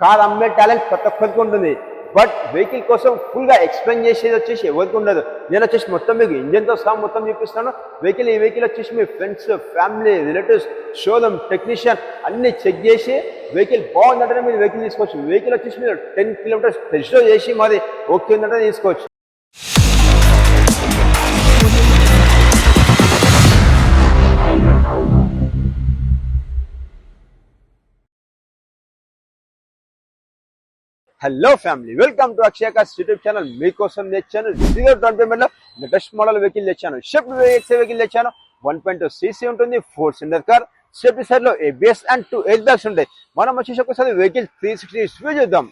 Car అమ్మే talent ప్రతి ఒక్కరికి ఉంటుంది. బట్ వెహికల్ కోసం ఫుల్గా ఎక్స్ప్లెయిన్ చేసేది వచ్చేసి ఎవరికి ఉండదు. నేను వచ్చేసి మొత్తం మీకు ఇంజన్తో సహా మొత్తం చూపిస్తాను. ఈ వెహికల్ వచ్చేసి మీ friends, family, relatives, showroom technician అన్ని చెక్ చేసి వెహికల్ బాగుందంటే మీరు వెహికల్ తీసుకోవచ్చు. వెహికల్ వచ్చేసి మీరు 10 కిలోమీటర్స్ టెస్ట్ డ్రైవ్ చేసి మాది ఓకే ఉందంటే తీసుకోవచ్చు. Hello family, welcome to Akshaya cars YouTube channel. మీకోసం తెచ్చాను 0 డౌన్ పేమెంట్ లో లేటెస్ట్ మోడల్ వెహికల్ తెచ్చాను. షిఫ్ట్ VX వెహికల్ తెచ్చాను. 1.2 cc ఉంటుంది, 4 సిలిండర్ కార్. సేఫ్టీ సైడ్ లో ABS అండ్ 2 ఎయిర్ బ్యాగ్స్ ఉంటాయి. మనం వచ్చేసి ఒకసారి వెహికల్ 360 వ్యూ చూద్దాం.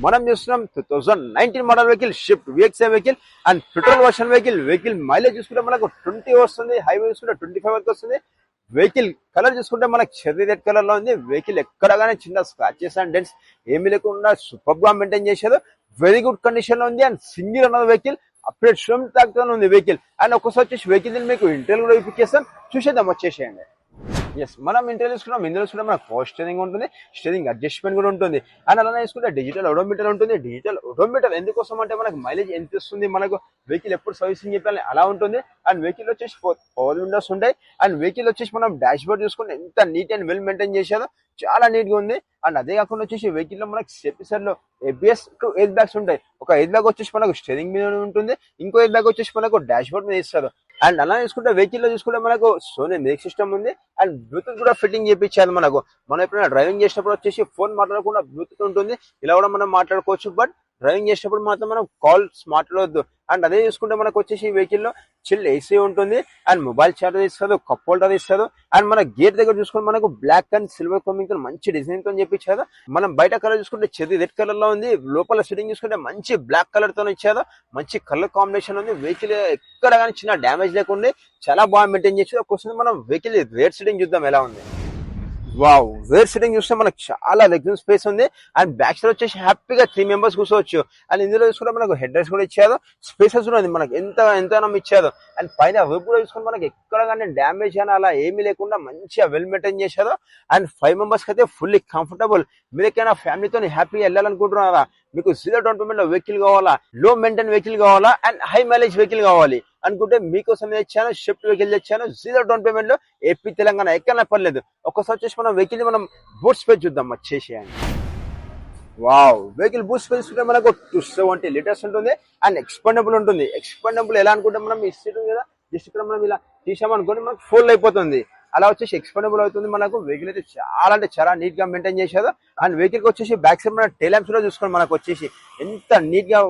మనం చూస్తున్నాం 2019 model vehicle shift VX vehicle and petrol version vehicle mileage చూసుకుంటే మనకు 20 వస్తుంది, హైవే చూసుకుంటే 25 వరకు వస్తుంది. వెహికల్ కలర్ చూసుకుంటే మనకు చెర్రీ రెడ్ కలర్ లో ఉంది. వెహికల్ ఎక్కడగానే చిన్న స్క్రాచెస్ అండ్ డెంట్స్ ఏమీ లేకుండా సూపర్ గా మెయింటైన్ చేశారు. వెరీ గుడ్ కండిషన్ లో ఉంది అండ్ సింగిల్ ఉన్న వెహికల్ అప్డేట్ షోరూమ్ తాకుతూనే ఉంది వెహికల్. అండ్ ఒకసారి వచ్చేసి వెహికల్ మీకు ఇంటర్వ్యూ కూడా చూపించేస్తాను, చూసేద్దాం వచ్చేసేయండి. మనం ఇంటర్వ్యూ తీసుకున్నాం. ఇందులో చూసుకుంటే మనకు పవర్ స్టీరింగ్ ఉంటుంది, స్టీరింగ్ అడ్జస్ట్మెంట్ కూడా ఉంటుంది. అండ్ అలానే చూసుకుంటే డిజిటల్ ఓడోమీటర్ ఉంటుంది. డిజిటల్ ఓడోమీటర్ ఎందుకోసం అంటే మనకు మైలేజ్ ఎంత ఇస్తుంది, మనకు వెహికల్ ఎప్పుడు సర్వీసింగ్ చెప్పాలి అలా ఉంటుంది. అండ్ వెహికల్ వచ్చేసి పవర్ విండోస్ ఉంటాయి. అండ్ వెహికల్ వచ్చేసి మనం డాష్ బోర్డ్ చూసుకుంటే ఎంత నీట్ అండ్ వెల్ మెయింటైన్ చేశారో చాలా నీట్ గా ఉంది. అండ్ అదే కాకుండా వచ్చేసి వెహికల్ లో మనకి సేఫ్టీ సైడ్ లో ABS 2 ఎయిర్ బ్యాగ్స్ ఉంటాయి. ఒక ఎయిర్ బ్యాగ్ వచ్చేసి మనకు స్టీరింగ్ మీద ఉంటుంది, ఇంకో ఎయిర్ బ్యాగ్ వచ్చేసి మనకు డాష్ బోర్డ్ మీద ఇస్తారు. అండ్ అలా చూసుకుంటే వెహికల్ లో చూసుకుంటే మనకు సోనీ మ్యూజిక్ సిస్టమ్ ఉంది అండ్ బ్లూటూత్ కూడా ఫిట్టింగ్ చేయించాలి. మనం ఎప్పుడైనా డ్రైవింగ్ చేసినప్పుడు వచ్చేసి ఫోన్ మాట్లాడకుండా బ్లూటూత్ ఉంటుంది, ఇలా కూడా మనం మాట్లాడుకోవచ్చు. బట్ డ్రైవింగ్ చేసేటప్పుడు మాత్రం మనం కాల్స్ మాట్లాడవద్దు. అండ్ అదే చూసుకుంటే మనకు వచ్చేసి ఈ వెహికల్ లో చిల్ AC ఉంటుంది అండ్ మొబైల్ చార్జర్ ఇస్తారు, కప్ హోల్డర్ ఇస్తారు. అండ్ మన గేట్ దగ్గర చూసుకుంటే మనకు బ్లాక్ అండ్ సిల్వర్ కోమింగ్ తో మంచి డిజైన్ తో చెప్పించారు. మనం బయట కలర్ చూసుకుంటే చెర్రీ రెడ్ కలర్ లో ఉంది, లోపల సిట్టింగ్ చూసుకుంటే మంచి బ్లాక్ కలర్ తో ఇచ్చారు. మంచి కలర్ కాంబినేషన్ ఉంది. వెహికల్ ఎక్కడ కానీ చిన్న డ్యామేజ్ లేకుండా చాలా బాగా మెయింటైన్ చేసి ఒకసారి మనం వెహికల్ రేర్ సిట్టింగ్ చూద్దాం ఎలా ఉంది. వావ్, రేర్ సిట్టింగ్ చూస్తే మనకు చాలా లెగ్జింగ్ స్పేస్ ఉంది. అండ్ బ్యాక్ సైడ్ వచ్చేసి హ్యాపీగా 3 మెంబర్స్ కూర్చోవచ్చు. అండ్ ఇందులో చూసుకుంటే మనకు హెడ్ రెస్ట్ కూడా ఇచ్చారు, స్పేసెస్ ఉన్నది మనకు ఎంత ఇచ్చారు. అండ్ పైన వెబ్ కూడా చూసుకుంటే మనకి ఎక్కడ కానీ డ్యామేజ్ అని అలా ఏమీ లేకుండా మంచిగా వెల్ మెయింటైన్ చేశారు. అండ్ 5 మెంబర్స్ అయితే ఫుల్లీ కంఫర్టబుల్. మీరేకైనా ఫ్యామిలీతో హ్యాపీగా వెళ్ళాలనుకుంటున్నారా, మీకు 0 డౌన్ పేమెంట్ లో వెహికల్ కావాలా, లో మెయింటైన్ వెహికల్ కావాలా అండ్ హై మైలేజ్ వెహికల్ కావాలి అనుకుంటే మీకోసం తెచ్చాను. షిఫ్ట్ వెహికల్ తెచ్చాను 0 డౌన్ పేమెంట్ లో. AP తెలంగాణ ఎక్కడైనా పర్లేదు. ఒక్కసారి వచ్చేసి మనం వెహికల్ మనం బూట్ స్పేస్ చూద్దాం వచ్చేసేయండి. వావ్, వెహికల్ బూట్ స్పేస్ చూస్తే మనకు 270 లీటర్స్ ఉంటుంది అండ్ ఎక్స్పెండబుల్ ఉంటుంది. ఎక్స్పెండబుల్ ఎలా అనుకుంటే మనం ఈ సీట్ ఉంది కదా, జస్ట్ ఇక్కడ మనం ఇలా తీసామనుకోండి మనకు ఫోల్డ్ అయిపోతుంది. అలా వచ్చేసి ఎక్స్పెండబుల్ అవుతుంది. మనకు వెహికల్ అయితే చాలా నీట్ గా మెయింటైన్ చేశారు. అండ్ వెహికల్ వచ్చేసి బ్యాక్ సైడ్ మన టైల్ ల్యాంప్స్ కూడా చూసుకోండి మనకు వచ్చేసి ఎంత నీట్ గా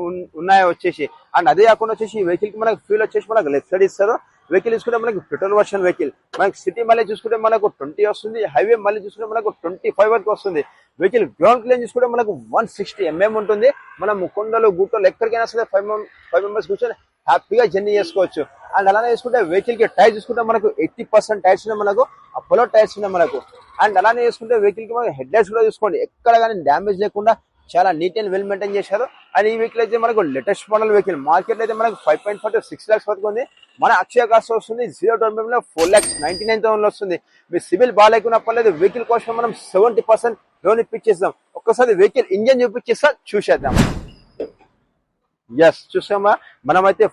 ఉన్నాయో వచ్చేసి. అండ్ అదే కాకుండా వచ్చేసి వెహికల్ కి మనకు ఫ్యూల్ వచ్చేసి మనకు లెఫ్ట్ సైడ్ ఇస్తారు. వెహికల్ చూసుకుంటే మనకి పెట్రోల్ వర్షన్ వెహికల్. మనకి సిటీ మైలేజ్ చూసుకుంటే మనకు 20 వస్తుంది, హైవే మైలేజ్ చూసుకుంటే మనకు 25 వరకు వస్తుంది. వెహికల్ గ్రౌండ్ క్లీన్ చూసుకుంటే మనకు 160 mm ఉంటుంది. మనం కొండలు గుట్టలు ఎక్కడికైనా సరే 5 మెంబర్స్ కూర్చొని హ్యాపీగా జర్నీ చేసుకోవచ్చు. అండ్ అలానే చూసుకుంటే వెహికల్ కి టైర్స్ చూసుకుంటే మనకు 80% టైర్స్ ఉన్నాయి, మనకు అపోలో టైర్స్ ఉన్నాయి మనకు. అండ్ అలానే చూసుకుంటే వెహికల్ కి మనకు హెడ్ లైట్స్ కూడా చూసుకోండి ఎక్కడ కానీ డ్యామేజ్ లేకుండా చాలా నీట్ అండ్ వెల్ మెయింటైన్ చేశారు. అండ్ ఈ వెహికల్ అయితే మనకు లేటెస్ట్ మోడల్ వెహికల్. మార్కెట్ లో అయితే మనకు 5.4 to 6 lakhs వరకు ఉంది. మన అక్షయ కార్స్ వస్తుంది 0 డౌన్ పేమెంట్ లో 4,99,000 వస్తుంది. మీ సివిల్ బాగాలేకున్నా పర్లేదు, వెహికల్ కోసం మనం 70% లోన్ ఇప్పించేస్తాం. ఒక్కసారి వెహికల్ ఇంజన్ చూపించేస్తా, చూసేద్దాం. చూసామా, మనమైతే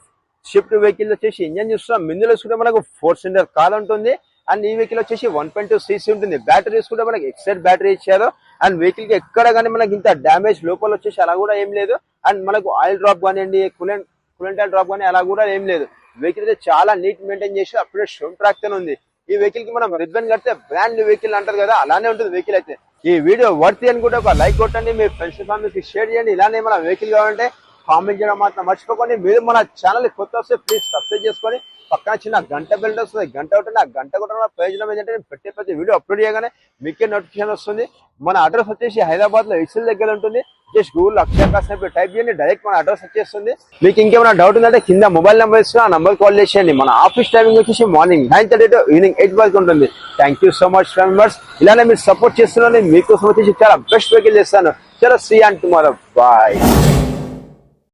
షిఫ్ట్ వెహికల్ వచ్చేసి ఇంజన్ చూస్తున్నాం. ఇందులో చూసుకుంటే మనకు 4 సిలిండర్ కార్ ఉంటుంది. అండ్ ఈ వెహికల్ వచ్చేసి 1.2 cc ఉంటుంది. బ్యాటరీ చూసుకుంటే మనకి ఎక్సైడ్ బ్యాటరీ ఇచ్చారు. అండ్ వెహికల్ కి ఎక్కడ కానీ మనకి ఇంత డ్యామేజ్ లోపల వచ్చేసి అలా కూడా ఏం లేదు. అండ్ మనకు ఆయిల్ డ్రాప్ కానివ్వండి, కూలెంట్ ఆయిల్ డ్రాప్ కానీ అలా కూడా ఏం లేదు. వెహికల్ అయితే చాలా నీట్ మెయింటైన్ చేసి అప్పుడే షోరూమ్ ట్రాక్ తో ఉంది. ఈ వెహికల్ కి మనం రిబ్బన్ కడితే బ్రాండ్ న్యూ వెహికల్ అంటారు కదా, అలానే ఉంటుంది వెహికల్ అయితే. ఈ వీడియో వర్తీ అనుకుంటే ఒక లైక్ కొట్టండి, మీ ఫ్రెండ్స్ ఫ్యామిలీకి షేర్ చేయండి. ఇలానే మన వెహికల్ కావాలంటే కామెంట్ చేయడం మాత్రం మర్చిపోకండి. మీరు మన ఛానల్ కొత్త వస్తే ప్లీజ్ సబ్స్క్రైబ్ చేసుకొని పక్కన చిన్న గంట బెల్ వస్తుంది. గంట ఉంటుంది, ఆ గంట కొట్టడం ప్రయోజనం ఏంటంటే నేను ప్రతి వీడియో అప్లోడ్ చేయగానే మీకే నోటిఫికేషన్ వస్తుంది. మన అడ్రస్ వచ్చేసి హైదరాబాద్ లో ఇసిల్ దగ్గర ఉంటుంది. జస్ట్ గూగుల్ అక్షయ కార్స్ టైప్ చేయండి, డైరెక్ట్ మన అడ్రస్ వచ్చేస్తుంది. మీకు ఇంకేమైనా డౌట్ ఉందంటే కింద మొబైల్ నెంబర్ ఇస్తే ఆ నెంబర్ కాల్ చేసేయండి. మన ఆఫీస్ టైమింగ్ వచ్చేసి మార్నింగ్ 9:30 to ఈవినింగ్ 8 వరకు ఉంటుంది. Thank you so much members. ఇలానే మీరు సపోర్ట్ చేస్తున్నారని మీకోసం వచ్చేసి చాలా బెస్ట్ వెహికల్ చేస్తాను. చలో సీ అండ్ టుమారో, బాయ్.